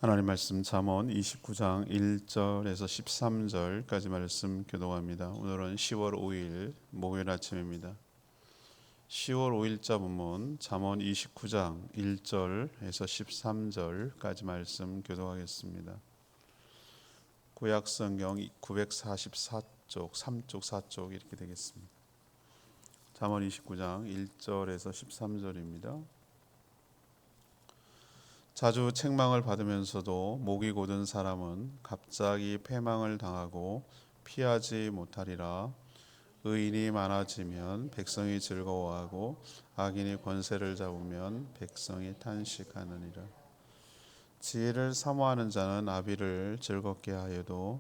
하나님 말씀 잠언 29장 1절에서 13절까지 말씀 교독합니다. 오늘은 10월 5일 목요일 아침입니다. 10월 5일자 본문 잠언 29장 1절에서 13절까지 말씀 교독하겠습니다. 구약성경 944쪽, 3쪽, 4쪽 이렇게 되겠습니다. 잠언 29장 1절에서 13절입니다. 자주 책망을 받으면서도 목이 곧은 사람은 갑자기 패망을 당하고 피하지 못하리라. 의인이 많아지면 백성이 즐거워하고 악인이 권세를 잡으면 백성이 탄식하느니라. 지혜를 사모하는 자는 아비를 즐겁게 하여도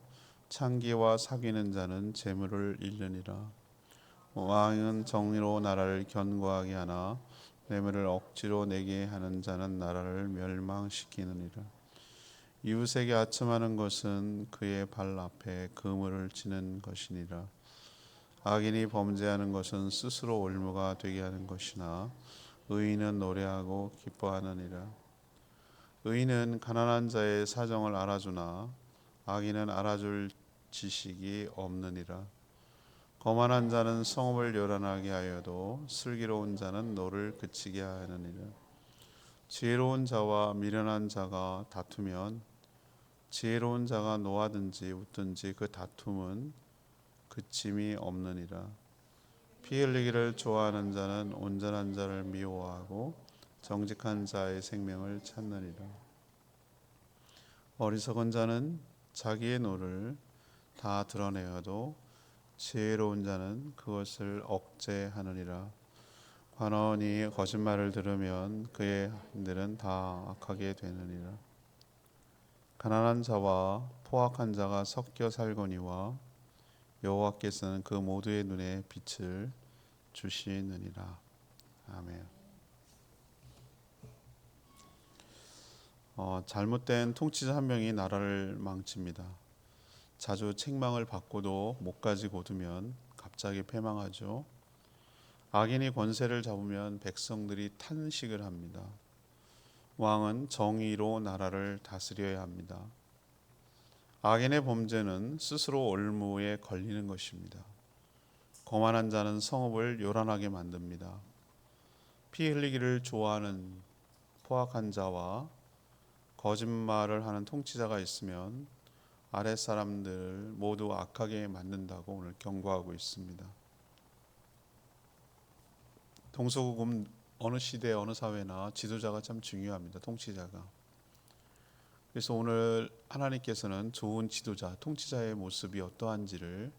창기와 사귀는 자는 재물을 잃느니라. 왕은 정의로 나라를 견고하게 하나 뇌물을 억지로 내게 하는 자는 나라를 멸망시키느니라. 이웃에게 아첨하는 것은 그의 발 앞에 그물을 치는 것이니라. 악인이 범죄하는 것은 스스로 올무가 되게 하는 것이나 의인은 노래하고 기뻐하느니라. 의인은 가난한 자의 사정을 알아주나 악인은 알아줄 지식이 없느니라. 거만한 자는 성읍을 요란하게 하여도 슬기로운 자는 노를 그치게 하느니라. 지혜로운 자와 미련한 자가 다투면 지혜로운 자가 노하든지 웃든지 그 다툼은 그침이 없느니라. 피 흘리기를 좋아하는 자는 온전한 자를 미워하고 정직한 자의 생명을 찾느니라. 어리석은 자는 자기의 노를 다 드러내어도 지혜로운 자는 그것을 억제하느니라. 관원이 거짓말을 들으면 그의 hin들은 다 악하게 되느니라. 가난한 자와 포악한 자가 섞여 살거니와 여호와께서는 그 모두의 눈에 빛을 주시느니라. 아멘. 잘못된 통치자 한 명이 나라를 망칩니다. 자주 책망을 받고도 목까지 곧으면 갑자기 패망하죠. 악인이 권세를 잡으면 백성들이 탄식을 합니다. 왕은 정의로 나라를 다스려야 합니다. 악인의 범죄는 스스로 올무에 걸리는 것입니다. 거만한 자는 성읍을 요란하게 만듭니다. 피 흘리기를 좋아하는 포악한 자와 거짓말을 하는 통치자가 있으면 아랫사람들 모두 악하게 만든다고 오늘 경고하고 있습니다. 동서고금 어느 시대 어느 사회나 지도자가 참 중요합니다. 통치자가. 그래서 오늘 하나님께서는 좋은 지도자, 통치자의 모습이 어떠한지를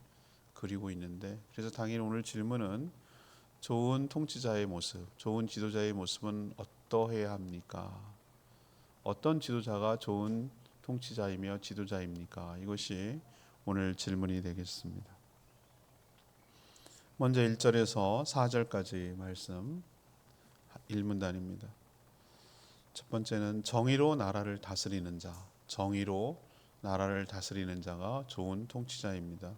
그리고 있는데, 그래서 당연히 오늘 질문은 좋은 통치자의 모습, 좋은 지도자의 모습은 어떠해야 합니까? 어떤 지도자가 좋은 통치자이며 지도자입니까? 이것이 오늘 질문이 되겠습니다. 먼저 1절에서 4절까지 말씀 1문단입니다. 첫 번째는 정의로 나라를 다스리는 자, 정의로 나라를 다스리는 자가 좋은 통치자입니다.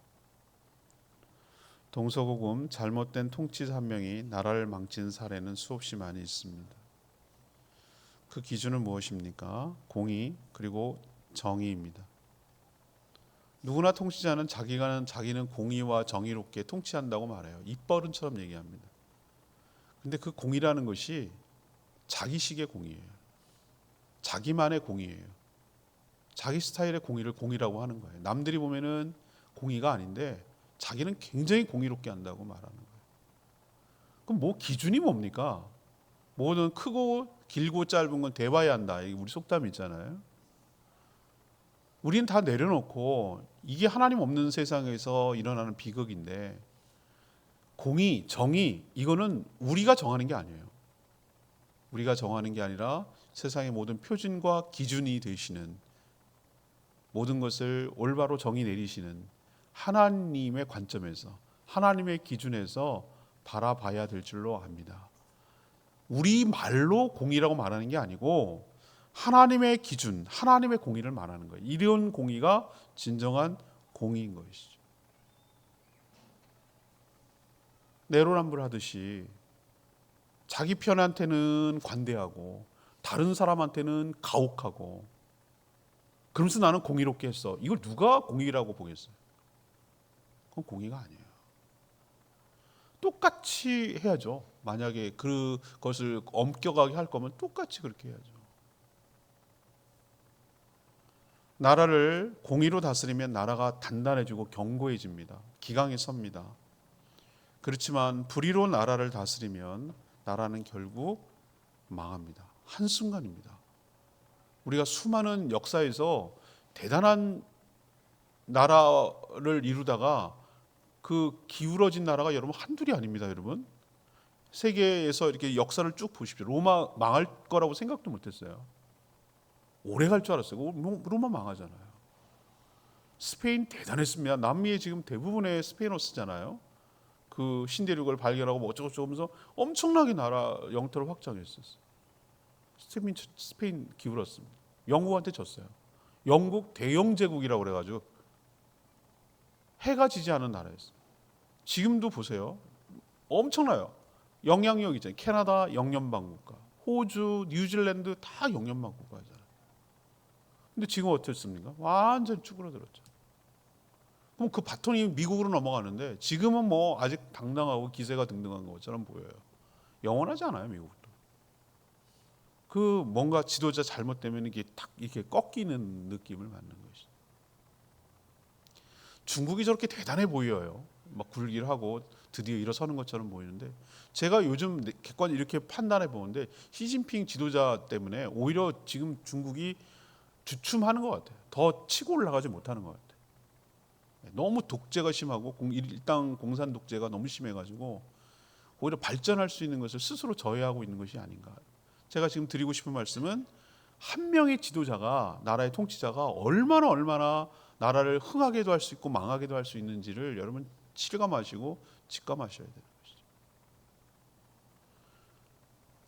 동서고금 잘못된 통치자 한 명이 나라를 망친 사례는 수없이 많이 있습니다. 그 기준은 무엇입니까? 공의 그리고 정의입니다. 누구나 통치자는 자기는 공의와 정의롭게 통치한다고 말해요. 입버릇처럼 얘기합니다. 근데 그 공의라는 것이 자기식의 공의예요. 자기만의 공의예요. 자기 스타일의 공의를 공의라고 하는 거예요. 남들이 보면은 공의가 아닌데 자기는 굉장히 공의롭게 한다고 말하는 거예요. 그럼 뭐 기준이 뭡니까? 뭐든 크고 길고 짧은 건 대봐야 한다. 이게 우리 속담 있잖아요. 우리는 다 내려놓고 이게 하나님 없는 세상에서 일어나는 비극인데, 공의, 정의 이거는 우리가 정하는 게 아니에요. 우리가 정하는 게 아니라 세상의 모든 표준과 기준이 되시는, 모든 것을 올바로 정의 내리시는 하나님의 관점에서, 하나님의 기준에서 바라봐야 될 줄로 압니다. 우리 말로 공의라고 말하는 게 아니고 하나님의 기준, 하나님의 공의를 말하는 거예요. 이런 공의가 진정한 공의인 것이죠. 내로남불하듯이 자기 편한테는 관대하고 다른 사람한테는 가혹하고 그러면서 나는 공의롭게 했어. 이걸 누가 공의라고 보겠어요? 그건 공의가 아니에요. 똑같이 해야죠. 만약에 그것을 엄격하게 할 거면 똑같이 그렇게 해야죠. 나라를 공의로 다스리면 나라가 단단해지고 견고해집니다. 기강이 섭니다. 그렇지만 불의로 나라를 다스리면 나라는 결국 망합니다. 한순간입니다. 우리가 수많은 역사에서 대단한 나라를 이루다가 그 기울어진 나라가 여러분 한둘이 아닙니다. 여러분 세계에서 이렇게 역사를 쭉 보십시오. 로마 망할 거라고 생각도 못했어요. 오래 갈 줄 알았어요. 로마 망하잖아요. 스페인 대단했습니다. 남미에 지금 대부분의 스페인어 쓰잖아요. 그 신대륙을 발견하고 뭐 어쩌고저쩌고 하면서 엄청나게 나라 영토를 확장했었어요. 스페인 기울었습니다. 영국한테 졌어요. 영국 대영 제국이라고 그래가지고 해가 지지 않은 나라였어요. 지금도 보세요. 엄청나요. 영향력 있잖아요. 캐나다 영연방 국가, 호주, 뉴질랜드 다 영연방 국가잖아요. 근데 지금 어떻습니까? 완전 쭈그러들었죠. 그럼 그 바톤이 미국으로 넘어가는데 지금은 뭐 아직 당당하고 기세가 등등한 것처럼 보여요. 영원하지 않아요, 미국도. 그 뭔가 지도자 잘못되면 이게 탁 이렇게 꺾이는 느낌을 받는 것이죠. 중국이 저렇게 대단해 보여요. 막 굴기를 하고 드디어 일어서는 것처럼 보이는데 제가 요즘 객관 이렇게 판단해 보는데 시진핑 지도자 때문에 오히려 지금 중국이 주춤하는 것 같아요. 더 치고 올라가지 못하는 것 같아요. 너무 독재가 심하고 일당 공산 독재가 너무 심해가지고 오히려 발전할 수 있는 것을 스스로 저해하고 있는 것이 아닌가. 제가 지금 드리고 싶은 말씀은 한 명의 지도자가 나라의 통치자가 얼마나 나라를 흥하게도 할 수 있고 망하게도 할 수 있는지를 여러분 실감하시고 직감하셔야 되는 것이죠.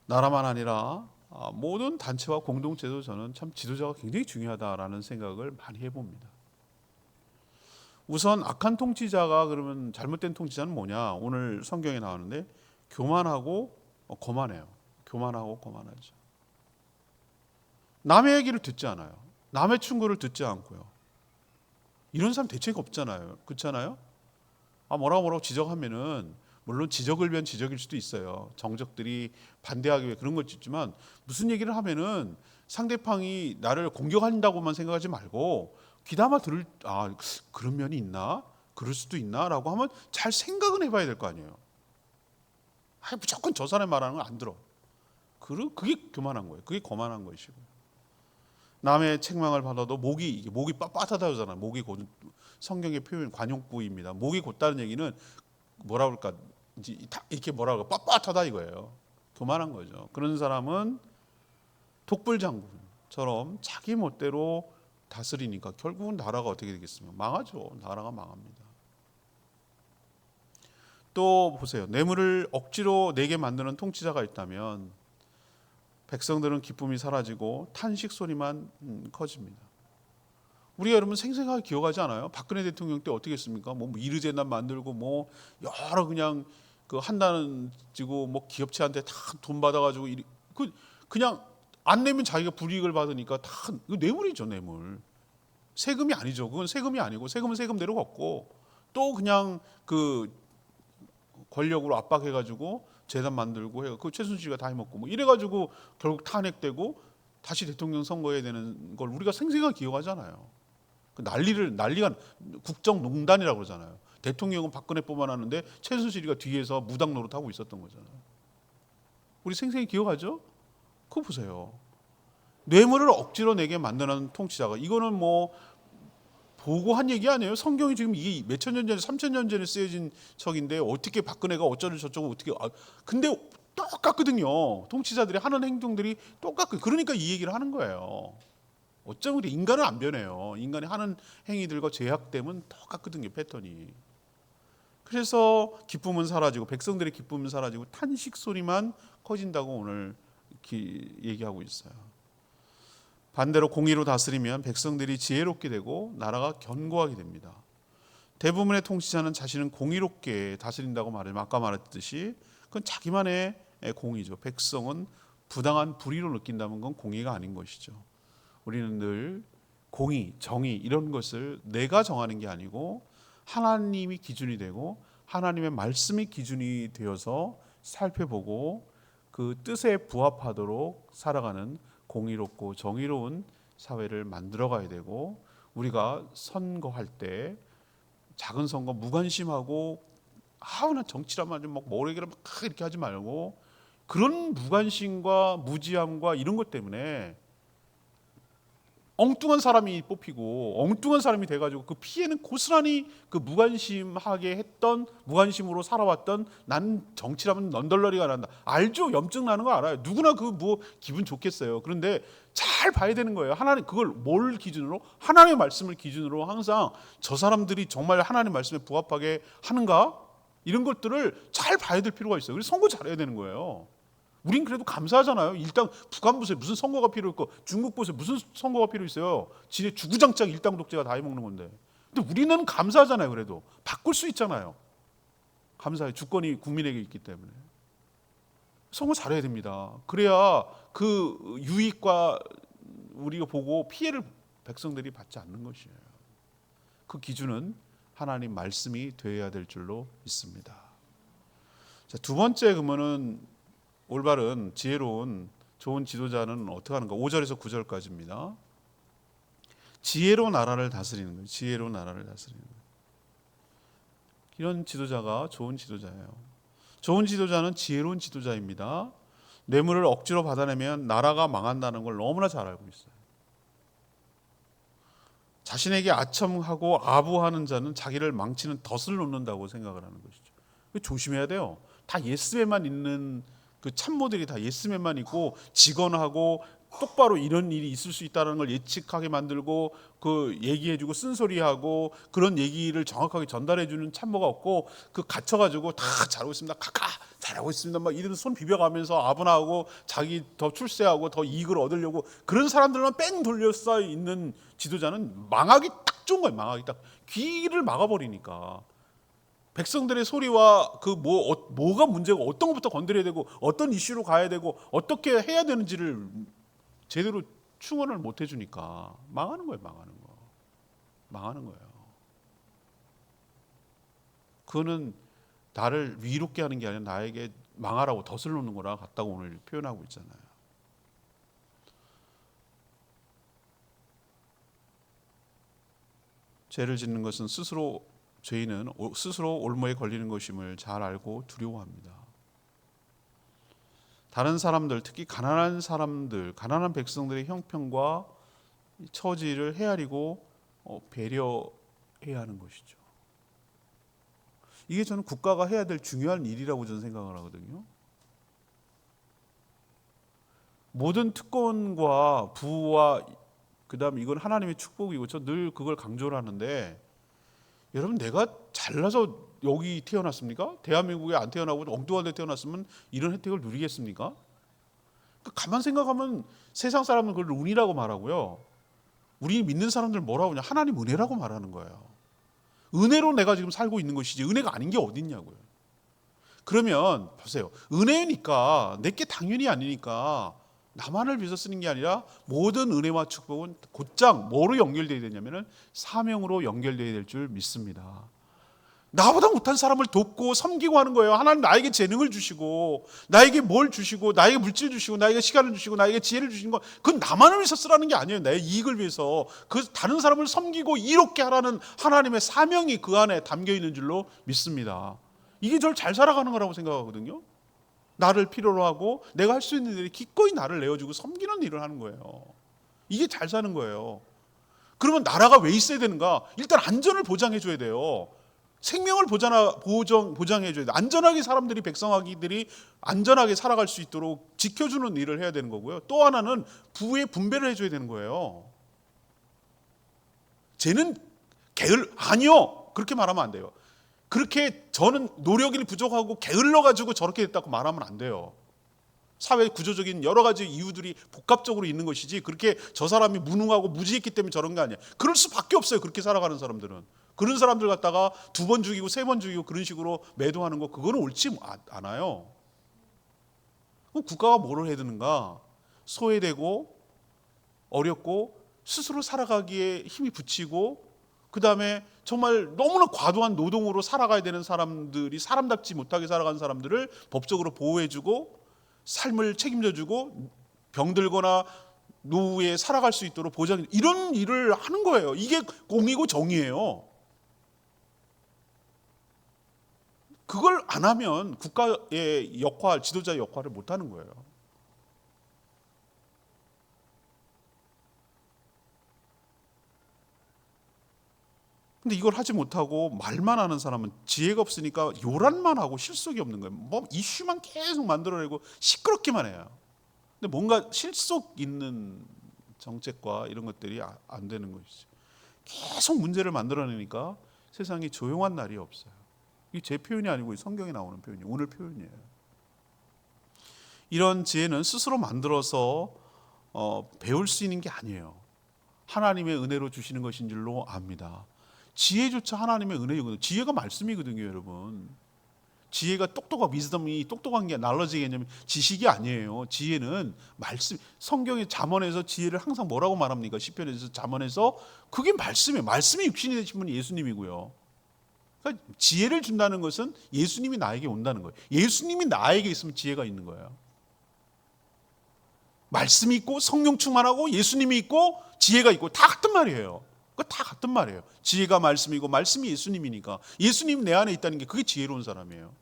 나라만 아니라 모든 단체와 공동체도 저는 참 지도자가 굉장히 중요하다라는 생각을 많이 해봅니다. 우선 악한 통치자가 그러면 잘못된 통치자는 뭐냐? 오늘 성경에 나오는데 교만하고 거만해요. 교만하고 거만하죠. 남의 얘기를 듣지 않아요. 남의 충고를 듣지 않고요. 이런 사람 대책 없잖아요. 그렇잖아요? 뭐라고 지적하면은 물론 지적을 위한 지적일 수도 있어요. 정적들이 반대하기 위해 그런 걸 짓지만 무슨 얘기를 하면은 상대방이 나를 공격한다고만 생각하지 말고 귀담아 들을 그런 면이 있나? 그럴 수도 있나라고 하면 잘 생각은 해봐야 될 거 아니에요. 무조건 저 사람이 말하는 걸 안 들어. 그게 교만한 거예요. 그게 거만한 것이고. 남의 책망을 받아도 목이 빳빳하다 그러잖아요. 목이 곧 성경의 표현 관용구입니다. 목이 곧다는 얘기는 뭐라 그럴까? 이렇게 뭐라 그럴까? 빳빳하다 이거예요. 교만한 거죠. 그런 사람은 독불장군처럼 자기 멋대로 다스리니까 결국은 나라가 어떻게 되겠습니까? 망하죠. 나라가 망합니다. 또 보세요. 뇌물을 억지로 내게 만드는 통치자가 있다면 백성들은 기쁨이 사라지고 탄식 소리만 커집니다. 우리가 여러분 생생하게 기억하지 않아요? 박근혜 대통령 때 어떻게 했습니까? 뭐 이르재단 만들고 뭐 여러 그냥 그 한다는 지고 뭐 기업체한테 다 돈 받아가지고 그냥 안 내면 자기가 불이익을 받으니까 다 뇌물이죠, 뇌물. 세금이 아니죠. 그건 세금이 아니고 세금은 세금대로 걷고 또 그냥 그 권력으로 압박해가지고 재단 만들고 해요. 그 최순실이가 다 해먹고 뭐 이래가지고 결국 탄핵되고 다시 대통령 선거해야 되는 걸 우리가 생생하게 기억하잖아요. 난리가 국정농단이라고 그러잖아요. 대통령은 박근혜 뽑아놨는데 최순실이가 뒤에서 무당 노릇하고 있었던 거잖아요. 우리 생생히 기억하죠? 그거 보세요. 뇌물을 억지로 내게 만드는 통치자가 이거는 뭐 보고 한 얘기 아니에요. 성경이 지금 이게 몇천 년 전에 3,000년 전에 쓰여진 책인데 어떻게 박근혜가 어쩌고 저쩌고 어떻게 근데 똑같거든요. 통치자들이 하는 행동들이 똑같고 그러니까 이 얘기를 하는 거예요. 어쩌면 우리 인간은 안 변해요. 인간이 하는 행위들과 제약되면 똑같거든요. 패턴이. 그래서 기쁨은 사라지고 백성들의 기쁨은 사라지고 탄식 소리만 커진다고 오늘 얘기하고 있어요. 반대로 공의로 다스리면 백성들이 지혜롭게 되고 나라가 견고하게 됩니다. 대부분의 통치자는 자신은 공의롭게 다스린다고 말하지만 아까 말했듯이 그건 자기만의 공의죠. 백성은 부당한 불의로 느낀다면 그건 공의가 아닌 것이죠. 우리는 늘 공의, 정의 이런 것을 내가 정하는 게 아니고 하나님이 기준이 되고 하나님의 말씀이 기준이 되어서 살펴보고 그 뜻에 부합하도록 살아가는 공의롭고 정의로운 사회를 만들어가야 되고, 우리가 선거할 때 작은 선거 무관심하고 나 정치라면 막 모래기를 막 이렇게 하지 말고, 그런 무관심과 무지함과 이런 것 때문에 엉뚱한 사람이 뽑히고 엉뚱한 사람이 돼가지고 그 피해는 고스란히 그 무관심하게 했던, 무관심으로 살아왔던 난 정치라면 넌덜러리가 난다. 알죠? 염증 나는 거 알아요. 누구나 그 뭐 기분 좋겠어요. 그런데 잘 봐야 되는 거예요. 하나님 그걸 뭘 기준으로? 하나님의 말씀을 기준으로 항상 저 사람들이 정말 하나님 말씀에 부합하게 하는가? 이런 것들을 잘 봐야 될 필요가 있어요. 그래서 선거 잘해야 되는 거예요. 우린 그래도 감사하잖아요. 일당 북한부에 무슨 선거가 필요 있고 중국부에 무슨 선거가 필요 있어요. 지네 주구장창 일당 독재가 다 해먹는 건데. 근데 우리는 감사하잖아요. 그래도 바꿀 수 있잖아요. 감사해. 주권이 국민에게 있기 때문에. 선거 잘해야 됩니다. 그래야 그 유익과 우리가 보고 피해를 백성들이 받지 않는 것이에요. 그 기준은 하나님 말씀이 되어야 될 줄로 믿습니다. 자, 두 번째 그러면은 올바른 지혜로운 좋은 지도자는 어떻게 하는가? 5절에서 9절까지입니다. 지혜로 나라를 다스리는 거예요. 지혜로 나라를 다스리는 거예요. 이런 지도자가 좋은 지도자예요. 좋은 지도자는 지혜로운 지도자입니다. 뇌물을 억지로 받아내면 나라가 망한다는 걸 너무나 잘 알고 있어요. 자신에게 아첨하고 아부하는 자는 자기를 망치는 덫을 놓는다고 생각을 하는 것이죠. 조심해야 돼요. 다 예스맨만 있는 그 참모들이 다 예스맨만 있고 직언하고 똑바로 이런 일이 있을 수 있다는 걸 예측하게 만들고 그 얘기해주고 쓴소리하고 그런 얘기를 정확하게 전달해주는 참모가 없고 그 갇혀가지고 다 잘하고 있습니다. 카카 잘하고 있습니다. 막 이런 손 비벼가면서 아분하고 자기 더 출세하고 더 이익을 얻으려고 그런 사람들만 뺑 돌려싸 있는 지도자는 망하기 딱 좋은 거예요. 망하기 딱 귀를 막아버리니까. 백성들의 소리와 그 뭐가 문제고 어떤 것부터 건드려야 되고 어떤 이슈로 가야 되고 어떻게 해야 되는지를 제대로 충원을 못 해주니까 망하는 거예요. 망하는 거예요. 그거는 나를 위롭게 하는 게 아니라 나에게 망하라고 덫을 놓는 거랑 같다고 오늘 표현하고 있잖아요. 죄를 짓는 것은 죄인은 스스로 올무에 걸리는 것임을 잘 알고 두려워합니다. 다른 사람들, 특히 가난한 사람들, 가난한 백성들의 형편과 처지를 헤아리고 배려해야 하는 것이죠. 이게 저는 국가가 해야 될 중요한 일이라고 저는 생각을 하거든요. 모든 특권과 부와 그다음 이건 하나님의 축복이고 저 늘 그걸 강조를 하는데, 여러분 내가 잘나서 여기 태어났습니까? 대한민국에 안 태어나고 엉뚱한 데 태어났으면 이런 혜택을 누리겠습니까? 가만 생각하면 세상 사람은 그걸 운이라고 말하고요. 우리 믿는 사람들 뭐라고 하냐? 하나님 은혜라고 말하는 거예요. 은혜로 내가 지금 살고 있는 것이지 은혜가 아닌 게 어디 있냐고요. 그러면 보세요. 은혜니까 내게 당연히 아니니까 나만을 위해서 쓰는 게 아니라 모든 은혜와 축복은 곧장 뭐로 연결되어야 되냐면 사명으로 연결되어야 될 줄 믿습니다. 나보다 못한 사람을 돕고 섬기고 하는 거예요. 하나님 나에게 재능을 주시고 나에게 뭘 주시고 나에게 물질 주시고 나에게 시간을 주시고 나에게 지혜를 주시는 건 그건 나만을 위해서 쓰라는 게 아니에요. 내 이익을 위해서 그 다른 사람을 섬기고 이롭게 하라는 하나님의 사명이 그 안에 담겨 있는 줄로 믿습니다. 이게 저를 잘 살아가는 거라고 생각하거든요. 나를 필요로 하고 내가 할 수 있는 일에 기꺼이 나를 내어주고 섬기는 일을 하는 거예요. 이게 잘 사는 거예요. 그러면 나라가 왜 있어야 되는가? 일단 안전을 보장해 줘야 돼요. 생명을 보장해 줘야 돼. 안전하게 사람들이 백성아기들이 안전하게 살아갈 수 있도록 지켜주는 일을 해야 되는 거고요. 또 하나는 부의 분배를 해줘야 되는 거예요. 쟤는 아니요. 그렇게 말하면 안 돼요. 그렇게 저는 노력이 부족하고 게을러가지고 저렇게 됐다고 말하면 안 돼요. 사회 구조적인 여러 가지 이유들이 복합적으로 있는 것이지 그렇게 저 사람이 무능하고 무지했기 때문에 저런 게 아니야. 그럴 수밖에 없어요. 그렇게 살아가는 사람들은. 그런 사람들 갖다가 2번 죽이고 3번 죽이고 그런 식으로 매도하는 거 그거는 옳지 않아요. 그럼 국가가 뭐를 해야 되는가? 소외되고 어렵고 스스로 살아가기에 힘이 붙이고 그 다음에 정말 너무나 과도한 노동으로 살아가야 되는 사람들이 사람답지 못하게 살아가는 사람들을 법적으로 보호해주고 삶을 책임져주고 병들거나 노후에 살아갈 수 있도록 보장, 이런 일을 하는 거예요. 이게 공이고 정의예요. 그걸 안 하면 국가의 역할, 지도자의 역할을 못 하는 거예요. 근데 이걸 하지 못하고 말만 하는 사람은 지혜가 없으니까 요란만 하고 실속이 없는 거예요. 뭐 이슈만 계속 만들어내고 시끄럽기만 해요. 근데 뭔가 실속 있는 정책과 이런 것들이 안 되는 것이죠. 계속 문제를 만들어내니까 세상에 조용한 날이 없어요. 이게 제 표현이 아니고 성경에 나오는 표현이에요. 오늘 표현이에요. 이런 지혜는 스스로 만들어서 배울 수 있는 게 아니에요. 하나님의 은혜로 주시는 것인 줄로 압니다. 지혜조차 하나님의 은혜이거든요. 지혜가 말씀이거든요, 여러분. 지혜가 똑똑한 위즈덤이 똑똑한 게 날러지 개념이 지식이 아니에요. 지혜는 말씀. 성경의 잠언에서 지혜를 항상 뭐라고 말합니까? 시편에서 잠언에서 그게 말씀이에요. 말씀이 육신이 되신 분이 예수님이고요. 그러니까 지혜를 준다는 것은 예수님이 나에게 온다는 거예요. 예수님이 나에게 있으면 지혜가 있는 거예요. 말씀이 있고 성령 충만하고 예수님이 있고 지혜가 있고 다 같은 말이에요. 그거 다 같은 말이에요. 지혜가 말씀이고 말씀이 예수님이니까 예수님이 내 안에 있다는 게 그게 지혜로운 사람이에요.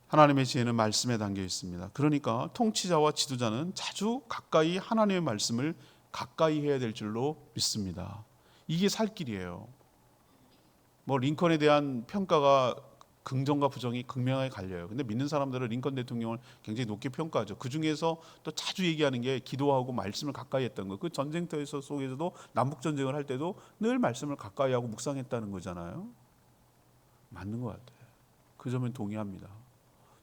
하나님의 지혜는 말씀에 담겨 있습니다. 그러니까 통치자와 지도자는 자주 가까이 하나님의 말씀을 가까이 해야 될 줄로 믿습니다. 이게 살 길이에요. 뭐 링컨에 대한 평가가 긍정과 부정이 극명하게 갈려요. 근데 믿는 사람들은 링컨 대통령을 굉장히 높게 평가하죠. 그 중에서 또 자주 얘기하는 게 기도하고 말씀을 가까이 했다는 거. 그 전쟁터에서 속에서도 남북 전쟁을 할 때도 늘 말씀을 가까이 하고 묵상했다는 거잖아요. 맞는 것 같아요. 그 점은 동의합니다.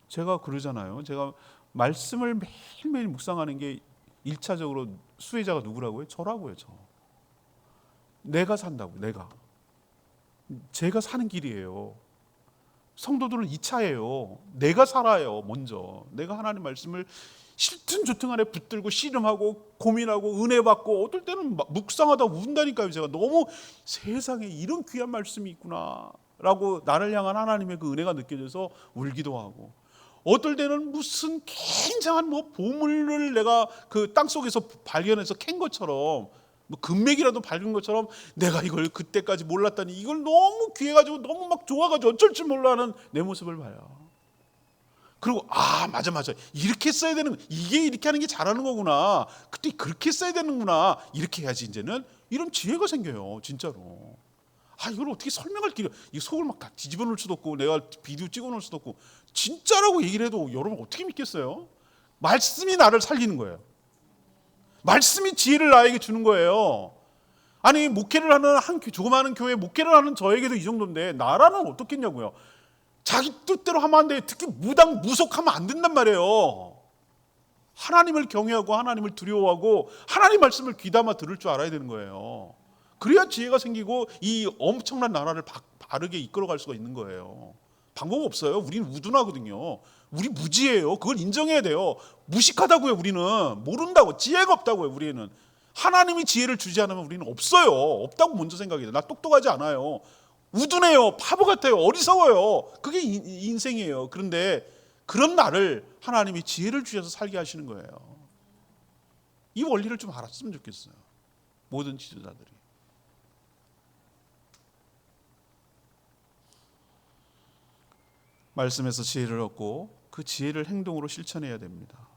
제가 그러잖아요. 제가 말씀을 매일매일 묵상하는 게 1차적으로 수혜자가 누구라고요? 저라고요. 저. 내가 산다고. 제가 사는 길이에요. 성도들은 2차예요. 내가 살아요. 먼저. 내가 하나님 말씀을 싫든 좋든 간에 붙들고 씨름하고 고민하고 은혜 받고 어떨 때는 묵상하다 운다니까요. 제가 너무 세상에 이런 귀한 말씀이 있구나 라고 나를 향한 하나님의 그 은혜가 느껴져서 울기도 하고, 어떨 때는 무슨 굉장한 뭐 보물을 내가 그 땅속에서 발견해서 캔 것처럼, 뭐 금맥이라도 밝은 것처럼 내가 이걸 그때까지 몰랐다니, 이걸 너무 귀해가지고 너무 막 좋아가지고 어쩔 줄 몰라 하는 내 모습을 봐요. 그리고 맞아 이렇게 써야 되는, 이게 이렇게 하는 게 잘하는 거구나, 그때 그렇게 써야 되는구나, 이렇게 해야지 이제는, 이런 지혜가 생겨요. 진짜로. 이걸 어떻게 설명할 길이, 이 속을 막 다 뒤집어 놓을 수도 없고 내가 비디오 찍어 놓을 수도 없고, 진짜라고 얘기를 해도 여러분 어떻게 믿겠어요? 말씀이 나를 살리는 거예요. 말씀이 지혜를 나에게 주는 거예요. 아니 목회를 하는 한 조그마한 교회 목회를 하는 저에게도 이 정도인데 나라는 어떻겠냐고요. 자기 뜻대로 하면 안 돼. 특히 무당 무속하면 안 된단 말이에요. 하나님을 경외하고 하나님을 두려워하고 하나님 말씀을 귀담아 들을 줄 알아야 되는 거예요. 그래야 지혜가 생기고 이 엄청난 나라를 바르게 이끌어갈 수가 있는 거예요. 방법 없어요. 우리는 우둔하거든요. 우리 무지해요. 그걸 인정해야 돼요. 무식하다고요. 우리는 모른다고, 지혜가 없다고요. 우리는 하나님이 지혜를 주지 않으면 우리는 없어요. 없다고 먼저 생각해요. 나 똑똑하지 않아요. 우둔해요. 바보 같아요. 어리석어요. 그게 인생이에요. 그런데 그런 나를 하나님이 지혜를 주셔서 살게 하시는 거예요. 이 원리를 좀 알았으면 좋겠어요. 모든 지도자들이. 말씀에서 지혜를 얻고 그 지혜를 행동으로 실천해야 됩니다.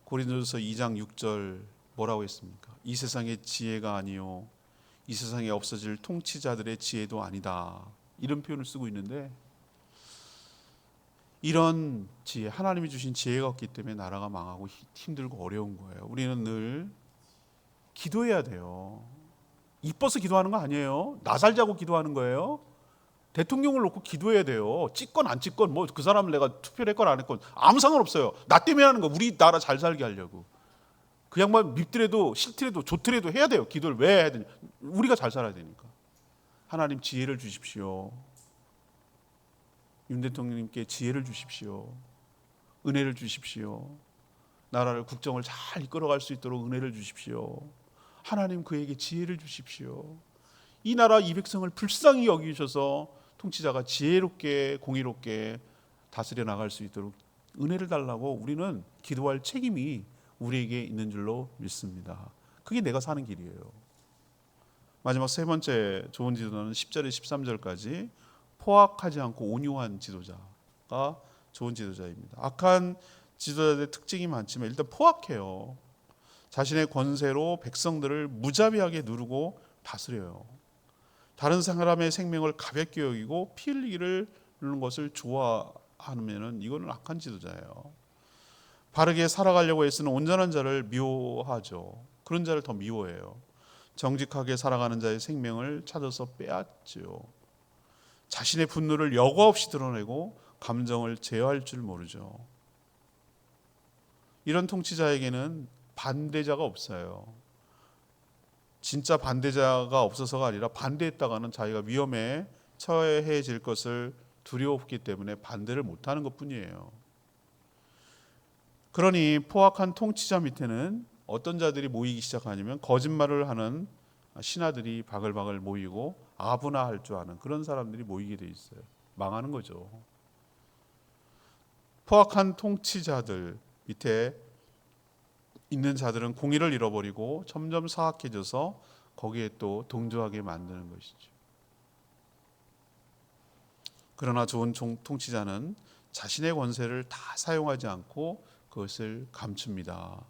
고린도전서 2장 6절 뭐라고 했습니까? 이 세상의 지혜가 아니요 이 세상에 없어질 통치자들의 지혜도 아니다, 이런 표현을 쓰고 있는데, 이런 지혜, 하나님이 주신 지혜가 없기 때문에 나라가 망하고 힘들고 어려운 거예요. 우리는 늘 기도해야 돼요. 이뻐서 기도하는 거 아니에요. 나 살자고 기도하는 거예요. 대통령을 놓고 기도해야 돼요. 찍건 안 찍건, 뭐 그 사람을 내가 투표를 했건 안 했건 아무 상관없어요. 나 때문에 하는 거, 우리 나라 잘 살게 하려고. 그 양반 밉더라도 싫더라도 좋더라도 해야 돼요. 기도를 왜 해야 되냐? 우리가 잘 살아야 되니까. 하나님 지혜를 주십시오. 윤 대통령님께 지혜를 주십시오. 은혜를 주십시오. 나라를 국정을 잘 이끌어갈 수 있도록 은혜를 주십시오. 하나님 그에게 지혜를 주십시오. 이 나라 이 백성을 불쌍히 여기셔서 통치자가 지혜롭게 공의롭게 다스려 나갈 수 있도록 은혜를 달라고 우리는 기도할 책임이 우리에게 있는 줄로 믿습니다. 그게 내가 사는 길이에요. 마지막 세 번째 좋은 지도자는 10절에 13절까지 포악하지 않고 온유한 지도자가 좋은 지도자입니다. 악한 지도자들의 특징이 많지만 일단 포악해요. 자신의 권세로 백성들을 무자비하게 누르고 다스려요. 다른 사람의 생명을 가볍게 여기고 피 흘리기를 누르는 것을 좋아하면 이거는 악한 지도자예요. 바르게 살아가려고 애쓰는 온전한 자를 미워하죠. 그런 자를 더 미워해요. 정직하게 살아가는 자의 생명을 찾아서 빼앗죠. 자신의 분노를 여과 없이 드러내고 감정을 제어할 줄 모르죠. 이런 통치자에게는 반대자가 없어요. 진짜 반대자가 없어서가 아니라 반대했다가는 자기가 위험에 처해질 것을 두려웠기 때문에 반대를 못하는 것뿐이에요. 그러니 포악한 통치자 밑에는 어떤 자들이 모이기 시작하냐면 거짓말을 하는 신하들이 바글바글 모이고 아부나할 줄 아는 그런 사람들이 모이게 돼 있어요. 망하는 거죠. 포악한 통치자들 밑에 있는 자들은 공의를 잃어버리고 점점 사악해져서 거기에 또 동조하게 만드는 것이죠. 그러나 좋은 통치자는 자신의 권세를 다 사용하지 않고 그것을 감춥니다.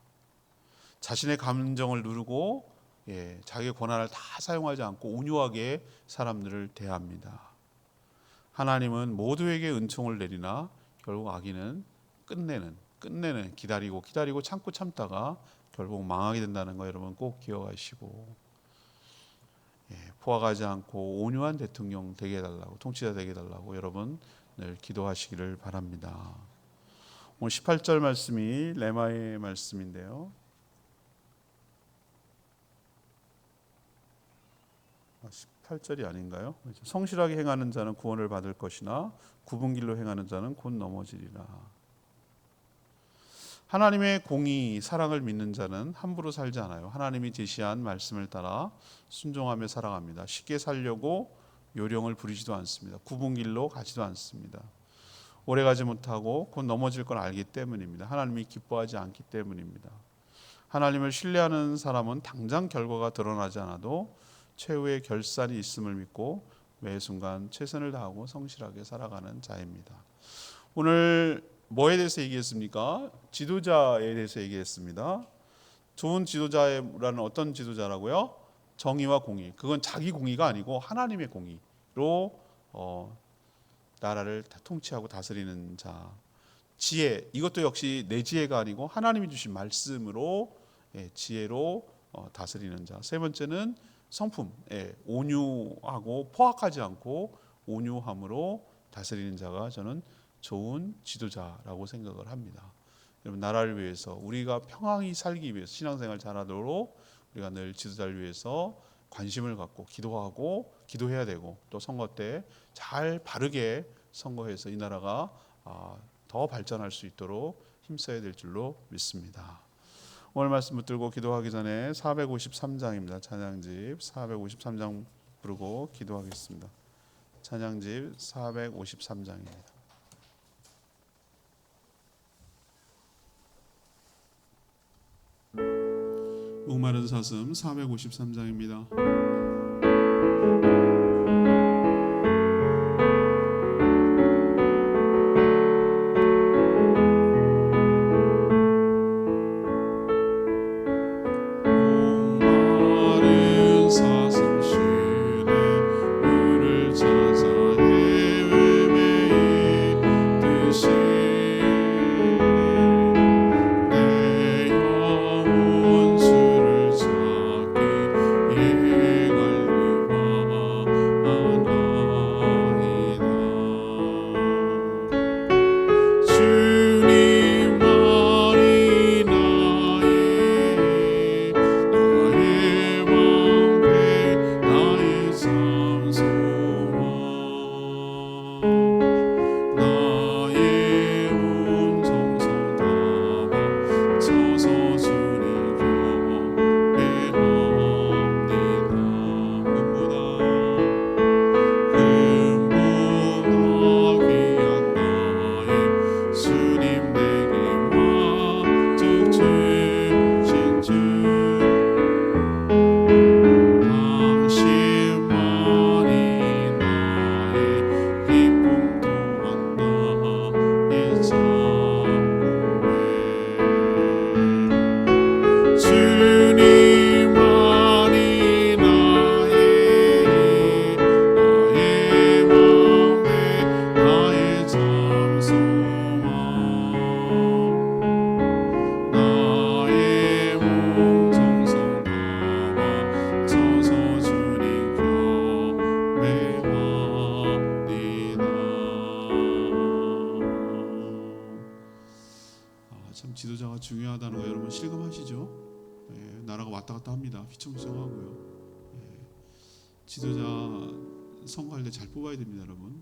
자신의 감정을 누르고 자기의 권한을 다 사용하지 않고 온유하게 사람들을 대합니다. 하나님은 모두에게 은총을 내리나 결국 악인은 끝내는 기다리고 참다가 결국 망하게 된다는 거 여러분 꼭 기억하시고 포악하지 않고 온유한 대통령 되게 해달라고 통치자 되게 해달라고 여러분 늘 기도하시기를 바랍니다. 오늘 18절 말씀이 레마의 말씀인데요. 18절이 아닌가요? 성실하게 행하는 자는 구원을 받을 것이나 굽은 길로 행하는 자는 곧 넘어지리라. 하나님의 공의, 사랑을 믿는 자는 함부로 살지 않아요. 하나님이 제시한 말씀을 따라 순종하며 살아갑니다. 쉽게 살려고 요령을 부리지도 않습니다. 굽은 길로 가지도 않습니다. 오래가지 못하고 곧 넘어질 걸 알기 때문입니다. 하나님이 기뻐하지 않기 때문입니다. 하나님을 신뢰하는 사람은 당장 결과가 드러나지 않아도 최후의 결산이 있음을 믿고 매 순간 최선을 다하고 성실하게 살아가는 자입니다. 오늘 뭐에 대해서 얘기했습니까? 지도자에 대해서 얘기했습니다. 좋은 지도자라는 어떤 지도자라고요? 정의와 공의. 그건 자기 공의가 아니고 하나님의 공의로 나라를 통치하고 다스리는 자. 지혜, 이것도 역시 내 지혜가 아니고 하나님이 주신 말씀으로 지혜로 다스리는 자. 세 번째는 성품, 온유하고 포악하지 않고 온유함으로 다스리는 자가 저는 좋은 지도자라고 생각을 합니다. 여러분 나라를 위해서 우리가 평안히 살기 위해서 신앙생활 잘하도록 우리가 늘 지도자를 위해서 관심을 갖고 기도하고 기도해야 되고 또 선거 때 잘 바르게 선거해서 이 나라가 더 발전할 수 있도록 힘써야 될 줄로 믿습니다. 오늘 말씀 붙들고 기도하기 전에 453장입니다. 찬양집 453장 부르고 기도하겠습니다. 찬양집 453장입니다. 목마른 사슴 453장입니다. 내 영혼 주를 찾기 참 지도자가 중요하다는 거 여러분 실감하시죠? 나라가 왔다 갔다 합니다. 휘청휘청하고요. 지도자 선거할 때 잘 뽑아야 됩니다, 여러분.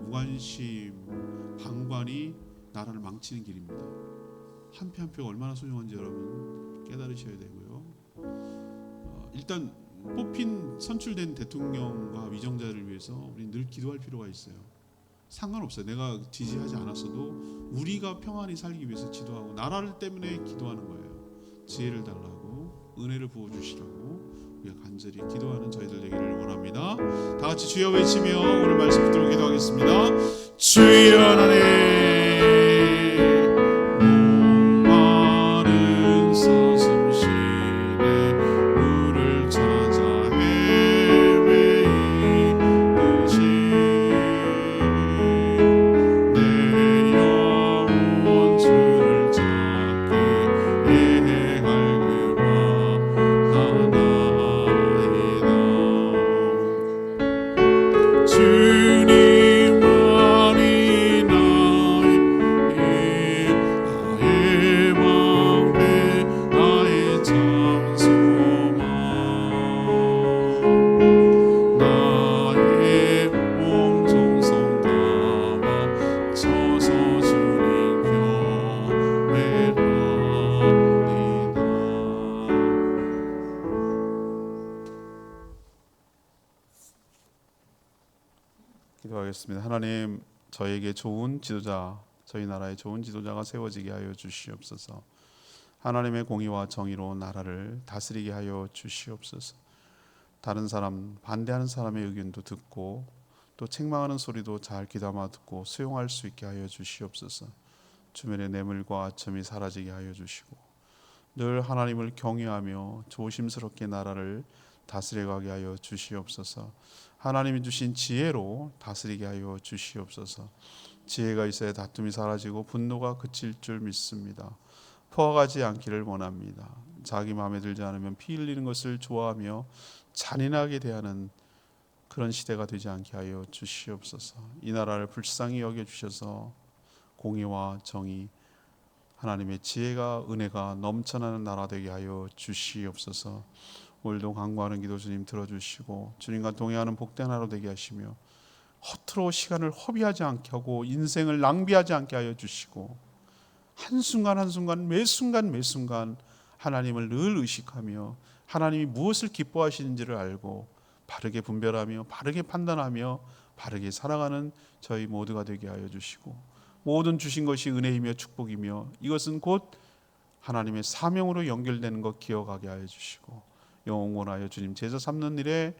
무관심, 방관이 나라를 망치는 길입니다. 한 표 한 표가 얼마나 소중한지 여러분 깨달으셔야 되고요. 일단 뽑힌 선출된 대통령과 위정자를 위해서 우리 늘 기도할 필요가 있어요. 상관없어요. 내가 지지하지 않았어도 우리가 평안히 살기 위해서 기도하고 나라를 때문에 기도하는 거예요. 지혜를 달라고, 은혜를 부어주시라고 우리가 간절히 기도하는 저희들 되기를 원합니다. 다 같이 주여 외치며 오늘 말씀 붙들고 기도하겠습니다. 주여 하나님, 목마른 사슴시내 물을 찾아 헤매이듯이 내 영혼 주를 찾기 예할 그와 하나이다. 주님만이 나의 방패, 나의 장소만, 나의 몸 정성 담아 서서 주님 경배하리다. 기도하겠습니다. 하나님, 저에게 좋은 지도자, 저희 나라에 좋은 지도자가 세워지게 하여 주시옵소서. 하나님의 공의와 정의로 나라를 다스리게 하여 주시옵소서. 다른 사람, 반대하는 사람의 의견도 듣고 또 책망하는 소리도 잘 귀담아 듣고 수용할 수 있게 하여 주시옵소서. 주변의 뇌물과 아첨이 사라지게 하여 주시고 늘 하나님을 경외하며 조심스럽게 나라를 다스려가게 하여 주시옵소서. 하나님이 주신 지혜로 다스리게 하여 주시옵소서. 지혜가 있어야 다툼이 사라지고 분노가 그칠 줄 믿습니다. 포화가지 않기를 원합니다. 자기 마음에 들지 않으면 피 흘리는 것을 좋아하며 잔인하게 대하는 그런 시대가 되지 않게 하여 주시옵소서. 이 나라를 불쌍히 여겨주셔서 공의와 정의, 하나님의 지혜가 은혜가 넘쳐나는 나라 되게 하여 주시옵소서. 오늘도 간구하는 기도 주님 들어주시고 주님과 동행하는 복된 하루 되게 하시며 허투루 시간을 허비하지 않게 하고 인생을 낭비하지 않게 하여 주시고 한순간 한순간 매순간 매순간 하나님을 늘 의식하며 하나님이 무엇을 기뻐하시는지를 알고 바르게 분별하며 바르게 판단하며 바르게 살아가는 저희 모두가 되게 하여 주시고 모든 주신 것이 은혜이며 축복이며 이것은 곧 하나님의 사명으로 연결되는 것 기억하게 하여 주시고 영원하여 주님 제자 삼는 일에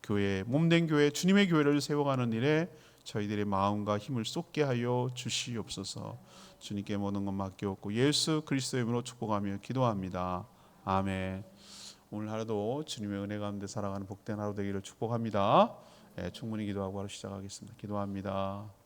교회 몸된 교회 주님의 교회를 세워가는 일에 저희들의 마음과 힘을 쏟게 하여 주시옵소서. 주님께 모든 것 맡겨놓고 예수 그리스도의 이름으로 축복하며 기도합니다. 아멘. 오늘 하루도 주님의 은혜 가운데 살아가는 복된 하루 되기를 축복합니다. 충분히 기도하고 하루 시작하겠습니다. 기도합니다.